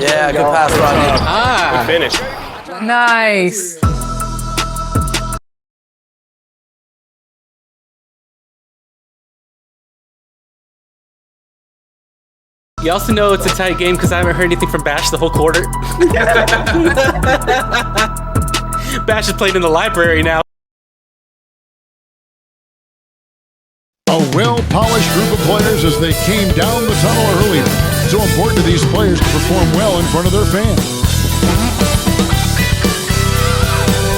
Yeah, good pass, Rodney. Good finish. Nice. You also know it's a tight game because I haven't heard anything from Bash the whole quarter. Bash is playing in the library now. A well-polished group of players as they came down the tunnel earlier. So important to these players to perform well in front of their fans.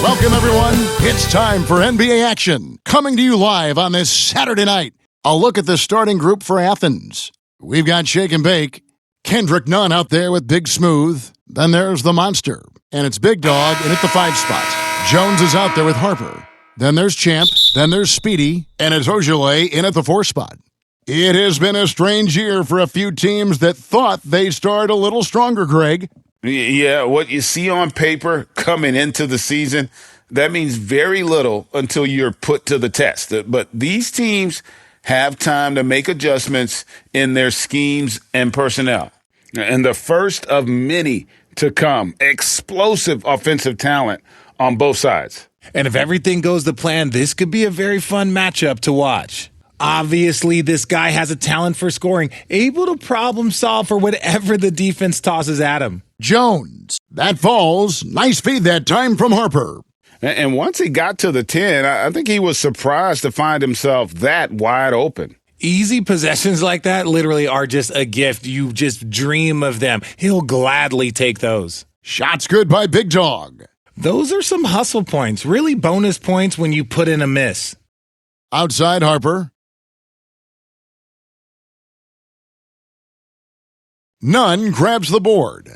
Welcome, everyone. It's time for NBA action. Coming to you live on this Saturday night. A look at the starting group for Athens. We've got Shake and Bake. Kendrick Nunn out there with Big Smooth. Then there's the Monster. And it's Big Dog in at the 5 spot. Jones is out there with Harper. Then there's Champ. Then there's Speedy. And it's Ojale in at the 4 spot. It has been a strange year for a few teams that thought they'd start a little stronger, Greg. Yeah, what you see on paper coming into the season, that means very little until you're put to the test. But these teams have time to make adjustments in their schemes and personnel. And the first of many to come, explosive offensive talent on both sides. And if everything goes to plan, this could be a very fun matchup to watch. Obviously, this guy has a talent for scoring, able to problem solve for whatever the defense tosses at him. Jones. That falls. Nice feed that time from Harper. And once he got to the 10, I think he was surprised to find himself that wide open. Easy possessions like that literally are just a gift. You just dream of them. He'll gladly take those. Shots good by Big Dog. Those are some hustle points, really bonus points when you put in a miss. Outside Harper. Nunn grabs the board.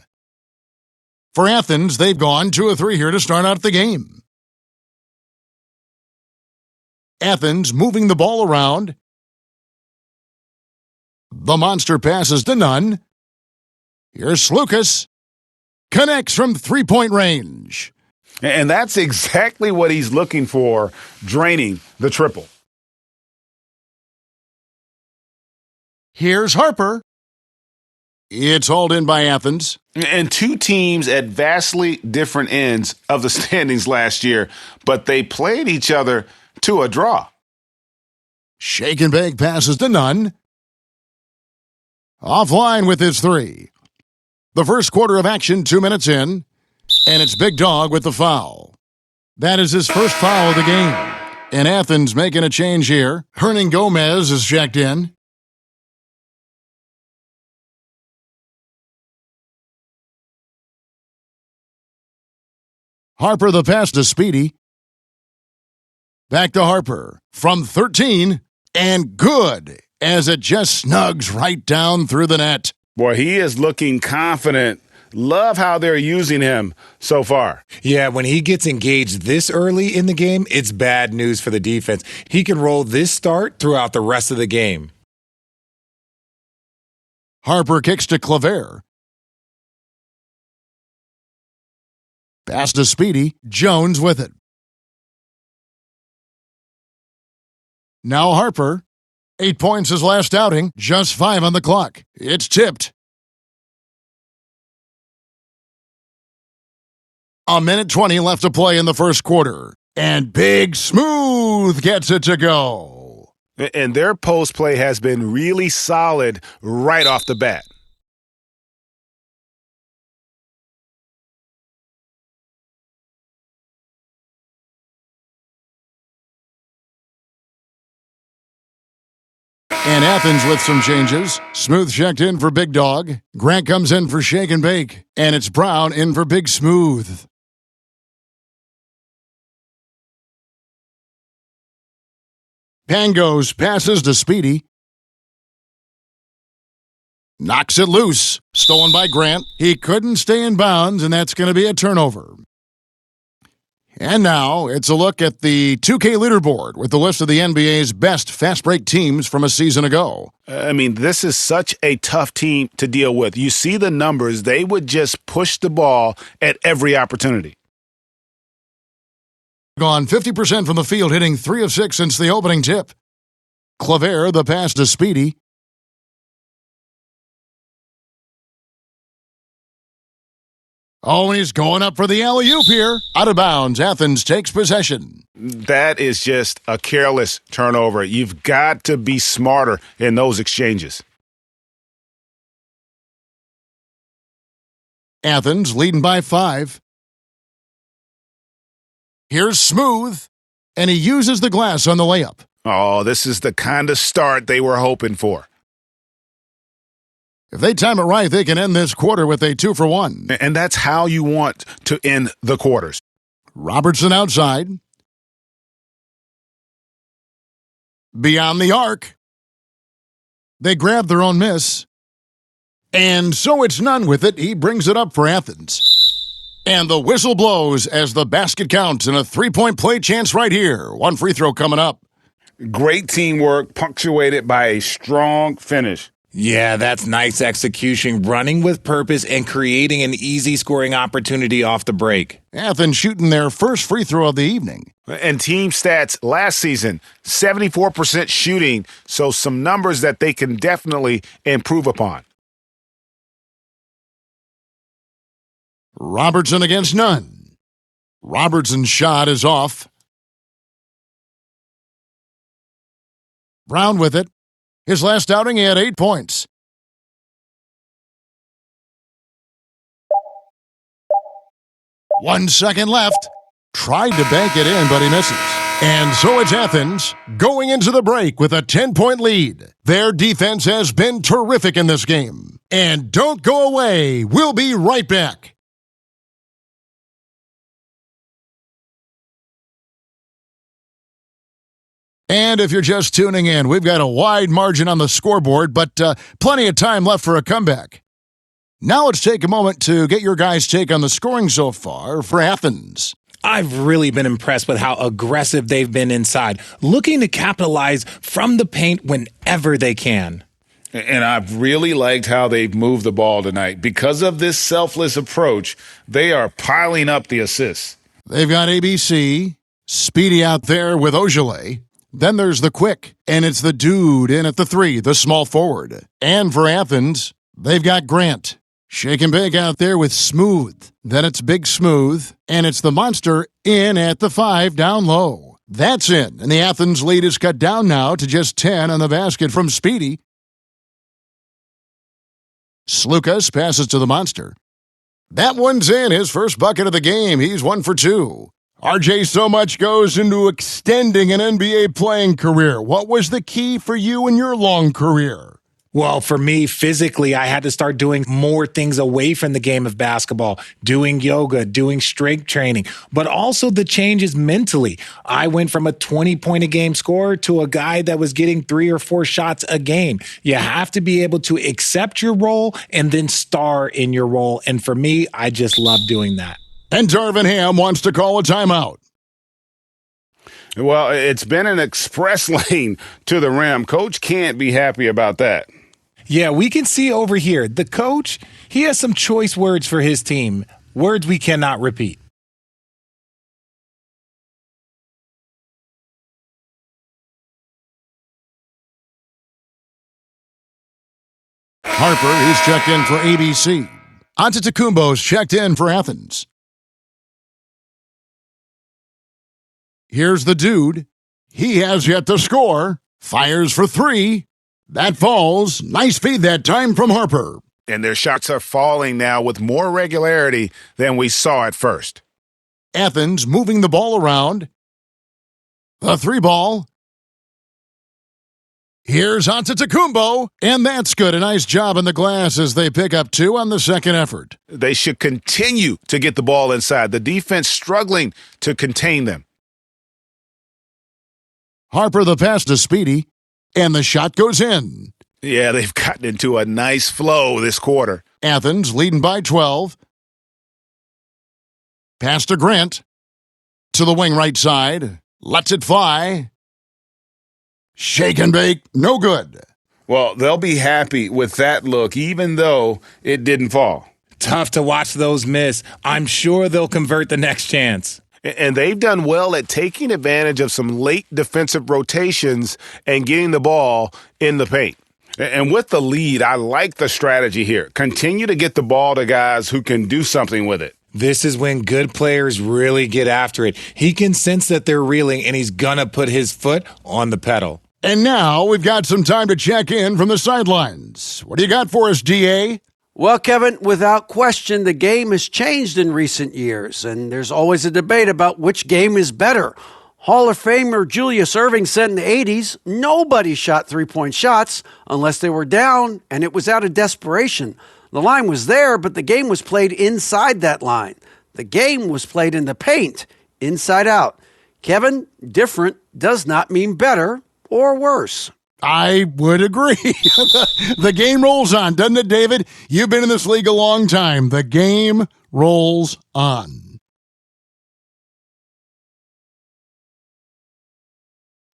For Athens, they've gone 2 of 3 here to start out the game. Athens moving the ball around. The Monster passes to Nunn. Here's Slukas. Connects from 3-point range. And that's exactly what he's looking for, draining the triple. Here's Harper. It's hauled in by Athens. And 2 teams at vastly different ends of the standings last year, but they played each other to a draw. Shake and Bake passes to Nunn. Offline with his 3. The first quarter of action, 2 minutes in, and it's Big Dog with the foul. That is his first foul of the game. And Athens making a change here. Hernan Gomez is checked in. Harper the pass to Speedy. Back to Harper from 13, and good as it just snugs right down through the net. Boy, he is looking confident. Love how they're using him so far. Yeah, when he gets engaged this early in the game, it's bad news for the defense. He can roll this start throughout the rest of the game. Harper kicks to Claver. Pass to Speedy. Jones with it. Now Harper. 8 points his last outing. Just 5 on the clock. It's tipped. A minute 20 left to play in the first quarter. And Big Smooth gets it to go. And their post play has been really solid right off the bat. And Athens with some changes. Smooth checked in for Big Dog. Grant comes in for Shake and Bake. And it's Brown in for Big Smooth. Pangos passes to Speedy. Knocks it loose. Stolen by Grant. He couldn't stay in bounds, and that's going to be a turnover. And now it's a look at the 2K leaderboard with the list of the NBA's best fast break teams from a season ago. I mean, this is such a tough team to deal with. You see the numbers. They would just push the ball at every opportunity. Gone 50% from the field, hitting 3 of 6 since the opening tip. Claver, the pass to Speedy. Oh, and he's going up for the alley-oop here. Out of bounds, Athens takes possession. That is just a careless turnover. You've got to be smarter in those exchanges. Athens leading by 5. Here's Smooth, and he uses the glass on the layup. Oh, this is the kind of start they were hoping for. If they time it right, they can end this quarter with a 2-for-1. And that's how you want to end the quarters. Robertson outside. Beyond the arc. They grab their own miss. And so it's none with it. He brings it up for Athens. And the whistle blows as the basket counts and a 3-point play chance right here. One free throw coming up. Great teamwork punctuated by a strong finish. Yeah, that's nice execution, running with purpose and creating an easy scoring opportunity off the break. Athens shooting their first free throw of the evening. And team stats last season, 74% shooting, so some numbers that they can definitely improve upon. Robertson against none. Robertson's shot is off. Brown with it. His last outing, he had 8 points. One second left. Tried to bank it in, but he misses. And so it's Athens going into the break with a 10-point lead. Their defense has been terrific in this game. And don't go away. We'll be right back. And if you're just tuning in, we've got a wide margin on the scoreboard, but plenty of time left for a comeback. Now let's take a moment to get your guys' take on the scoring so far for Athens. I've really been impressed with how aggressive they've been inside, looking to capitalize from the paint whenever they can. And I've really liked how they've moved the ball tonight. Because of this selfless approach, they are piling up the assists. They've got ABC, Speedy out there with Ojale. Then there's the quick, and it's the dude in at the 3, the small forward. And for Athens, they've got Grant. Shake and bake out there with Smooth. Then it's Big Smooth, and it's the monster in at the 5 down low. That's in, and the Athens lead is cut down now to just 10 on the basket from Speedy. Slukas passes to the monster. That one's in, his first bucket of the game. He's 1 for 2. RJ, so much goes into extending an NBA playing career. What was the key for you in your long career? Well, for me, physically, I had to start doing more things away from the game of basketball, doing yoga, doing strength training, but also the changes mentally. I went from a 20-point-a-game scorer to a guy that was getting 3 or 4 shots a game. You have to be able to accept your role and then star in your role. And for me, I just love doing that. And Darvin Ham wants to call a timeout. Well, it's been an express lane to the rim. Coach can't be happy about that. Yeah, we can see over here, the coach, he has some choice words for his team, words we cannot repeat. Harper, he's checked in for ABC. Antetokounmpo's checked in for Athens. Here's the dude. He has yet to score. Fires for 3. That falls. Nice feed that time from Harper. And their shots are falling now with more regularity than we saw at first. Athens moving the ball around. The 3 ball. Here's Antetokounmpo, and that's good. A nice job on the glass as they pick up 2 on the second effort. They should continue to get the ball inside. The defense struggling to contain them. Harper the pass to Speedy, and the shot goes in. Yeah, they've gotten into a nice flow this quarter. Athens leading by 12. Pass to Grant. To the wing right side. Lets it fly. Shake and bake, no good. Well, they'll be happy with that look, even though it didn't fall. Tough to watch those miss. I'm sure they'll convert the next chance. And they've done well at taking advantage of some late defensive rotations and getting the ball in the paint. And with the lead, I like the strategy here. Continue to get the ball to guys who can do something with it. This is when good players really get after it. He can sense that they're reeling, and he's going to put his foot on the pedal. And now we've got some time to check in from the sidelines. What do you got for us, DA? Well, Kevin, without question, the game has changed in recent years, and there's always a debate about which game is better. Hall of Famer Julius Erving said in the 80s, nobody shot three-point shots unless they were down, and it was out of desperation. The line was there, but the game was played inside that line. The game was played in the paint, inside out. Kevin, different does not mean better or worse. I would agree. The game rolls on, doesn't it, David? You've been in this league a long time. The game rolls on.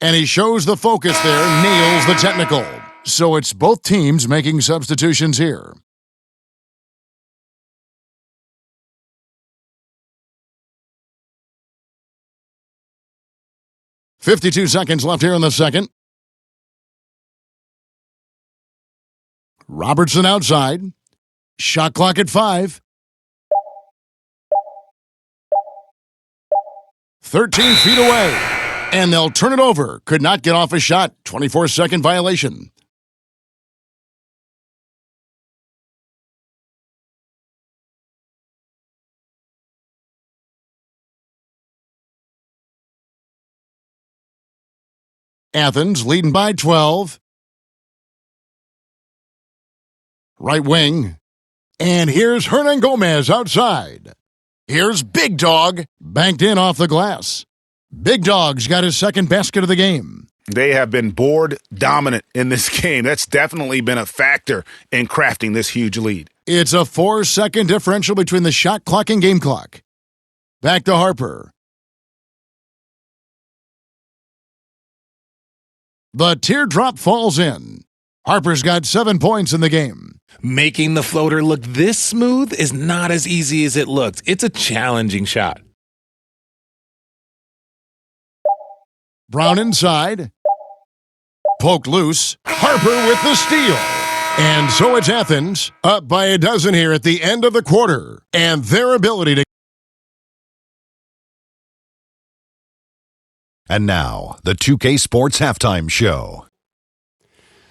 And he shows the focus there, nails the technical. So it's both teams making substitutions here. "52 seconds left here in the second. Robertson outside. Shot clock at 5. 13 feet away. And they'll turn it over. Could not get off a shot. 24-second violation. Athens leading by 12. Right wing. And here's Hernan Gomez outside. Here's Big Dog, banked in off the glass. Big Dog's got his second basket of the game. They have been board dominant in this game. That's definitely been a factor in crafting this huge lead. It's a 4-second differential between the shot clock and game clock. Back to Harper. The teardrop falls in. Harper's got 7 points in the game. Making the floater look this smooth is not as easy as it looks. It's a challenging shot. Brown inside. Poked loose. Harper with the steal. And so it's Athens, up by a dozen here at the end of the quarter. And their ability to... And now, the 2K Sports Halftime Show.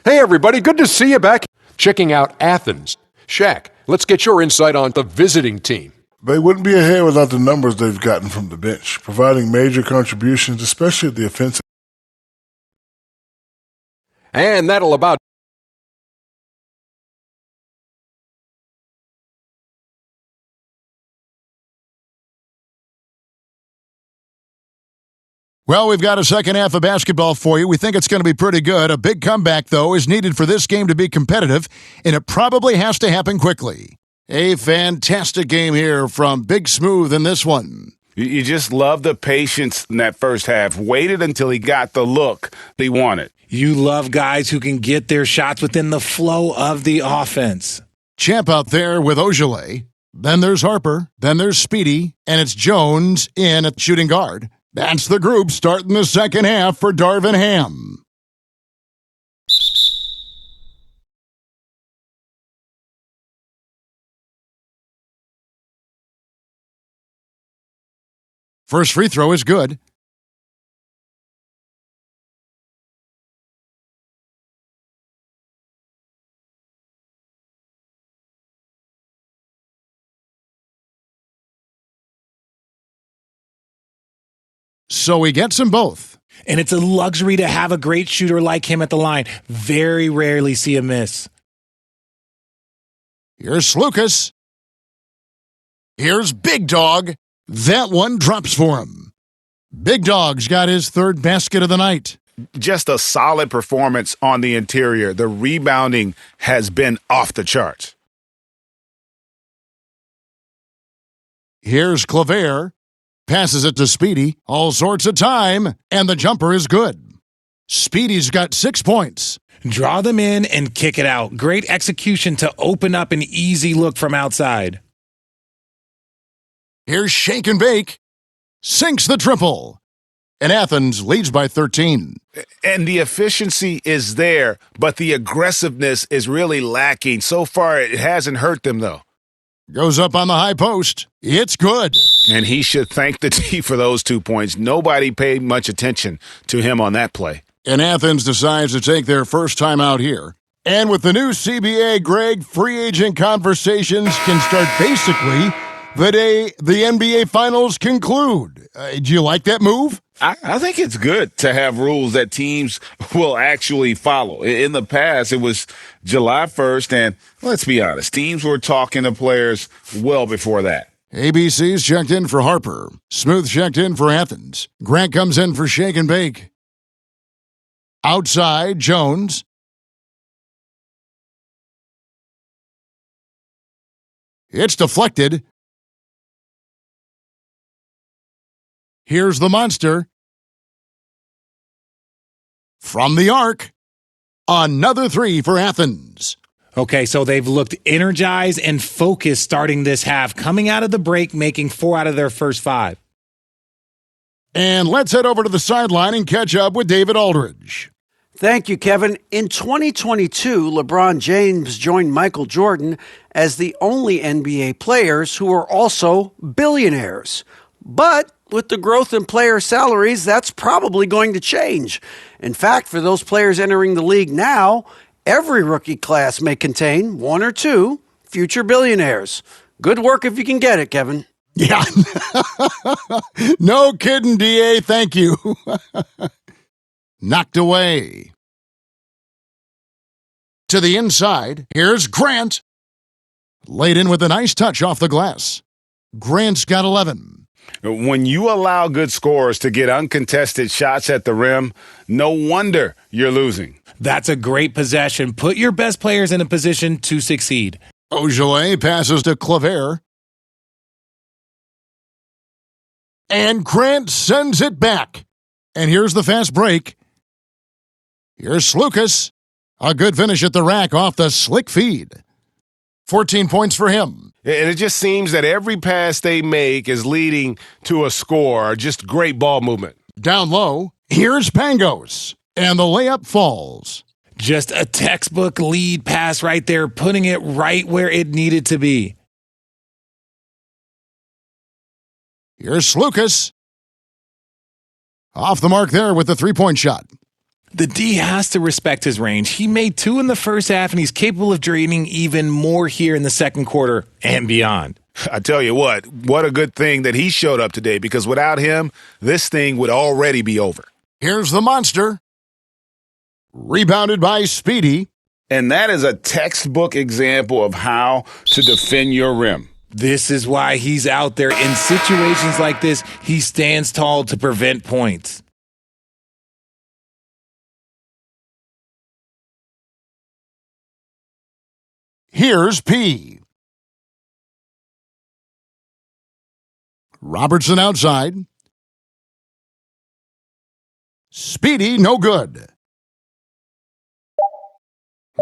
Hey everybody, good to see you back. Checking out Athens. Shaq, let's get your insight on the visiting team. They wouldn't be ahead without the numbers they've gotten from the bench, providing major contributions, especially at the offensive. And that'll about Well, we've got a second half of basketball for you. We think it's going to be pretty good. A big comeback, though, is needed for this game to be competitive, and it probably has to happen quickly. A fantastic game here from Big Smooth in this one. You just love the patience in that first half. Waited until he got the look he wanted. You love guys who can get their shots within the flow of the offense. Champ out there with Ojale. Then there's Harper. Then there's Speedy. And it's Jones in at shooting guard. That's the group starting the second half for Darvin Ham. First free throw is good. So he gets them both. And it's a luxury to have a great shooter like him at the line. Very rarely see a miss. Here's Slukas. Here's Big Dog. That one drops for him. Big Dog's got his third basket of the night. Just a solid performance on the interior. The rebounding has been off the charts. Here's Claver. Passes it to Speedy. All sorts of time. And the jumper is good. Speedy's got 6 points. Draw them in and kick it out. Great execution to open up an easy look from outside. Here's Shake and Bake. Sinks the triple. and Athens leads by 13. And the efficiency is there, but the aggressiveness is really lacking. So far, it hasn't hurt them, though. Goes up on the high post. It's good. And he should thank the D for those 2 points. Nobody paid much attention to him on that play. And Athens decides to take their first time out here. And with the new CBA, Greg, free agent conversations can start basically the day the NBA Finals conclude. Do you like that move? I think it's good to have rules that teams will actually follow. In the past, it was July 1st, and let's be honest, teams were talking to players well before that. ABC's checked in for Harper. Smooth checked in for Athens. Grant comes in for Shake and Bake. Outside, Jones. It's deflected. Here's the monster. From the arc, another three for Athens. Okay, so they've looked energized and focused starting this half, coming out of the break, making 4 out of their first 5. And let's head over to the sideline and catch up with David Aldridge. Thank you, Kevin. In 2022, LeBron James joined Michael Jordan as the only NBA players who are also billionaires. But with the growth in player salaries, that's probably going to change. In fact, for those players entering the league now, every rookie class may contain 1 or 2 future billionaires. Good work if you can get it, Kevin. Yeah. No kidding, DA. Thank you. Knocked away. To the inside, here's Grant. Laid in with a nice touch off the glass. Grant's got 11. When you allow good scorers to get uncontested shots at the rim, no wonder you're losing. That's a great possession. Put your best players in a position to succeed. Ojeleye passes to Claver. And Grant sends it back. And here's the fast break. Here's Slukas. A good finish at the rack off the slick feed. 14 points for him. And it just seems that every pass they make is leading to a score. Just great ball movement. Down low, here's Pangos. And the layup falls. Just a textbook lead pass right there, putting it right where it needed to be. Here's Slukas. Off the mark there with the three-point shot. The D has to respect his range. He made 2 in the first half, and he's capable of draining even more here in the second quarter and beyond. I tell you what a good thing that he showed up today, because without him, this thing would already be over. Here's the monster. Rebounded by Speedy. And that is a textbook example of how to defend your rim. This is why he's out there. In situations like this, he stands tall to prevent points. Here's P. Robertson outside. Speedy, no good.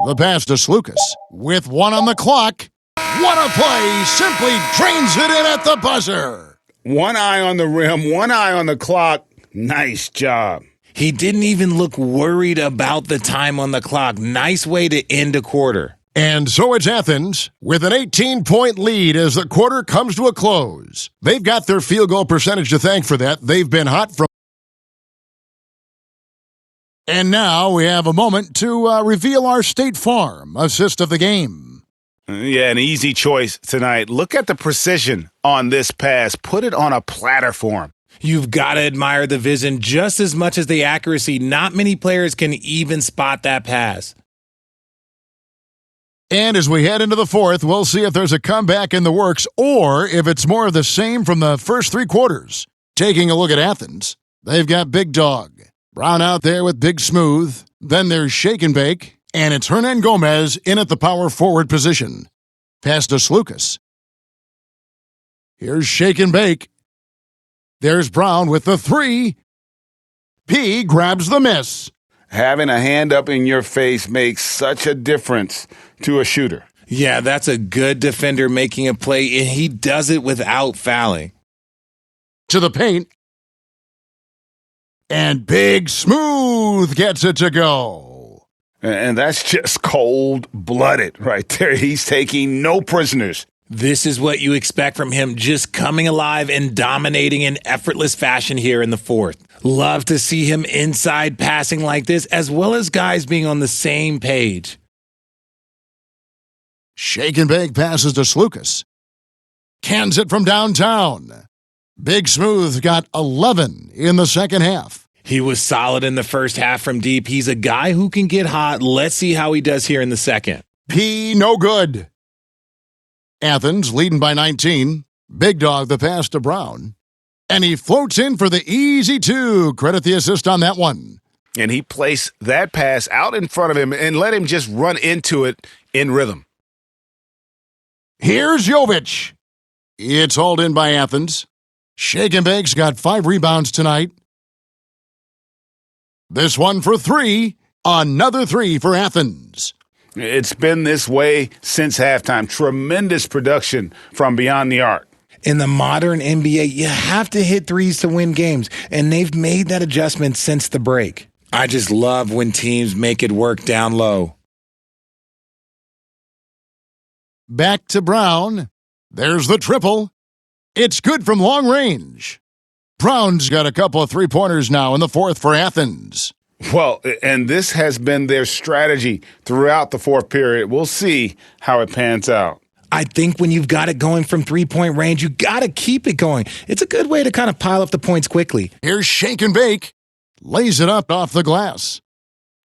The pass to Slukas. With 1 on the clock. What a play! Simply drains it in at the buzzer. 1 eye on the rim, 1 eye on the clock. Nice job. He didn't even look worried about the time on the clock. Nice way to end a quarter. And so it's Athens with an 18-point lead as the quarter comes to a close. They've got their field goal percentage to thank for that. They've been hot from. And now we have a moment to reveal our State Farm assist of the game. Yeah, an easy choice tonight. Look at the precision on this pass. Put it on a platter for him. You've got to admire the vision just as much as the accuracy. Not many players can even spot that pass. And as we head into the fourth, we'll see if there's a comeback in the works or if it's more of the same from the first 3 quarters. Taking a look at Athens, they've got Big Dog. Brown out there with Big Smooth. Then there's Shake and Bake. And it's Hernan Gomez in at the power forward position. Pass to Slukas. Here's Shake and Bake. There's Brown with the 3. P grabs the miss. Having a hand up in your face makes such a difference to a shooter. Yeah, that's a good defender making a play, and he does it without fouling. To the paint. And Big Smooth gets it to go. And that's just cold-blooded right there. He's taking no prisoners. This is what you expect from him, just coming alive and dominating in effortless fashion here in the fourth. Love to see him inside passing like this, as well as guys being on the same page. Shake and bake passes to Slukas. Cans it from downtown. Big Smooth got 11 in the second half. He was solid in the first half from deep. He's a guy who can get hot. Let's see how he does here in the second. P no good. Athens leading by 19. Big Dog the pass to Brown. And he floats in for the easy two. Credit the assist on that one. And he placed that pass out in front of him and let him just run into it in rhythm. Here's Jovic. It's hauled in by Athens. Shake and Bake's got 5 rebounds tonight. This one for 3. Another 3 for Athens. It's been this way since halftime. Tremendous production from beyond the arc. In the modern NBA, you have to hit threes to win games, and they've made that adjustment since the break. I just love when teams make it work down low. Back to Brown. There's the triple. It's good from long range. Brown's got a couple of three-pointers now in the fourth for Athens. Well, and this has been their strategy throughout the fourth period. We'll see how it pans out. I think when you've got it going from three-point range, you got to keep it going. It's a good way to kind of pile up the points quickly. Here's Shake and Bake. Lays it up off the glass.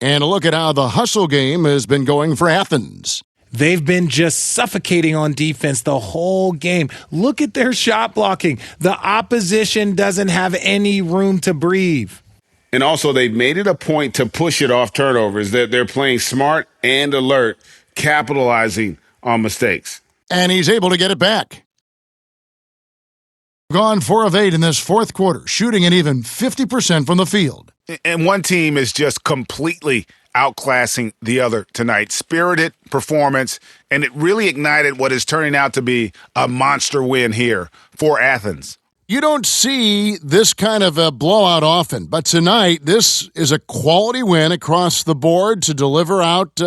And a look at how the hustle game has been going for Athens. They've been just suffocating on defense the whole game. Look at their shot blocking. The opposition doesn't have any room to breathe. And also, they've made it a point to push it off turnovers. They're playing smart and alert, capitalizing on mistakes. And he's able to get it back. Gone 4 of 8 in this fourth quarter, shooting an even 50% from the field. And one team is just completely outclassing the other tonight. Spirited performance, and it really ignited what is turning out to be a monster win here for Athens. You don't see this kind of a blowout often, but tonight this is a quality win across the board to deliver out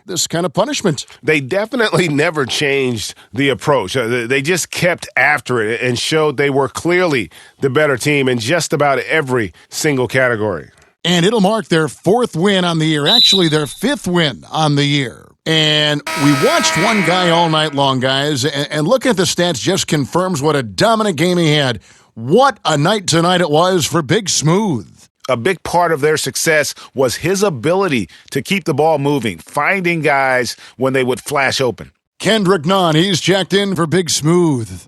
this kind of punishment. They definitely never changed the approach. They just kept after it and showed they were clearly the better team in just about every single category. And it'll mark their 4th win on the year, actually their 5th win on the year. And we watched one guy all night long, guys, and looking at the stats just confirms what a dominant game he had. What a night tonight it was for Big Smooth. A big part of their success was his ability to keep the ball moving, finding guys when they would flash open. Kendrick Nunn, he's checked in for Big Smooth.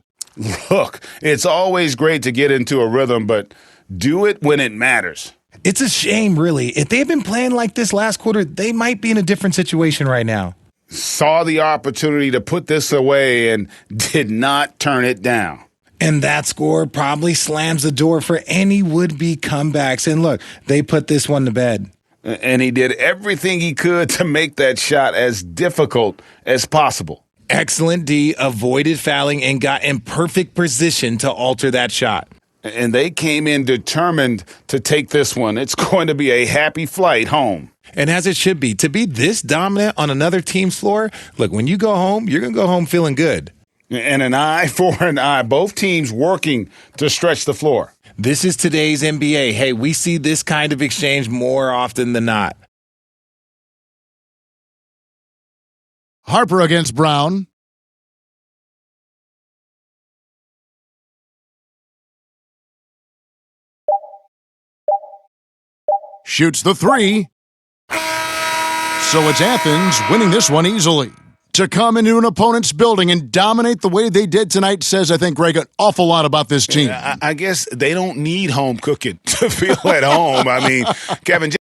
Look, it's always great to get into a rhythm, but do it when it matters. It's a shame, really. If they had been playing like this last quarter, they might be in a different situation right now. Saw the opportunity to put this away and did not turn it down. And that score probably slams the door for any would-be comebacks. And look, they put this one to bed. And he did everything he could to make that shot as difficult as possible. Excellent D, avoided fouling, and got in perfect position to alter that shot. And they came in determined to take this one. It's going to be a happy flight home. And as it should be, to be this dominant on another team's floor, look, when you go home, you're going to go home feeling good. And an eye for an eye. Both teams working to stretch the floor. This is today's NBA. Hey, we see this kind of exchange more often than not. Harper against Brown. Shoots the 3. So it's Athens winning this one easily. To come into an opponent's building and dominate the way they did tonight says, I think, Greg, an awful lot about this team. I guess they don't need home cooking to feel at home. I mean, Kevin,